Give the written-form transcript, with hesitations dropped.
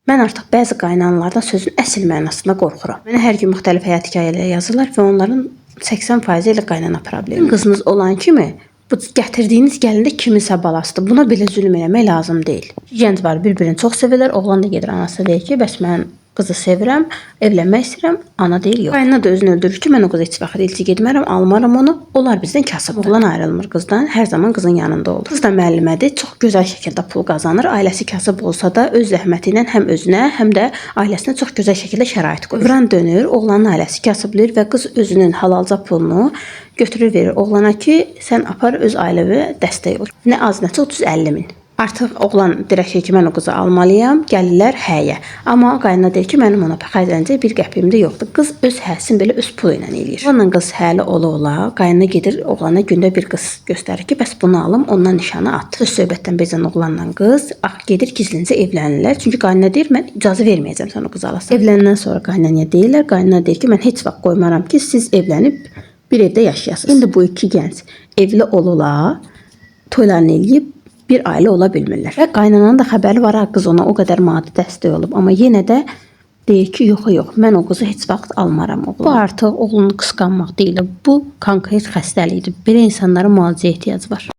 Mən artıq bəzi qaynanalardan sözün əsl mənasında qorxuram. Mənə hər gün müxtəlif həyat hekayələri yazırlar və onların 80% ilə qaynana problemi. Qızınız olan kimi bu gətirdiyiniz gəlin də kiminsə balasıdır. Buna belə zülm eləmək lazım deyil. Gənc var, bir-birini çox sevirlər. Oğlan da gedir anasına deyir ki, bəs mən qızı sevirəm, evlənmək istəyirəm. Ana deyir, yox. Qaynana da özünü öldürür ki, mən o qıza heç vaxt elçi getmərəm, almaram onu. Onlar bizdən kasıbdır. Oğlan ayrılmır qızdan, hər zaman qızın yanında olur. Qız da müəllimədir, çox gözəl şəkildə pul qazanır. Ailəsi kasıb olsa da öz zəhməti ilə həm özünə, həm də ailəsinə çox gözəl şəkildə şərait qoyur. Dövran dönür, oğlanın ailəsi kasıblayır və qız özünün halalca pulunu götürür verir oğlana ki, sən apar öz ailəvə dəstək ol. Nə az nə çox 350 min. Artıq oğlan dirək ki, mən o qızı almalıyam, gəlirlər həyə. Amma qaynana deyir ki, mənim ona xərclənəcək bir qəpiyim də yoxdur. Qız öz həsini belə öz pulu ilə eləyir. Onunla qız həli ola, qaynana gedir oğlana gündə bir qız göstərir ki, bəs bunu alım, ondan nişanı at. Söz söhbətdən bezən oğlanla qız gedir gizlincə evlənirlər. Çünki qaynana deyir, mən icazə verməyəcəm sən o qızı alasan. Evləndən sonra qaynanaya deyirlər, qaynana deyir ki, mən heç vaxt qoymaram ki, siz evlənib bir evdə yaşayasınız. İndi bu iki gənc evli ola, toylarını eləyib bir ailə ola bilmirlər. Və qaynananın da xəbəri var, qız ona o qədər maddi dəstək olub, amma yenə də deyir ki, yox, mən o qızı heç vaxt almaram oğlum. Bu artıq oğlunu qısqanmaq deyil, bu konkret xəstəlikdir. Belə insanların müalicəyə ehtiyacı var.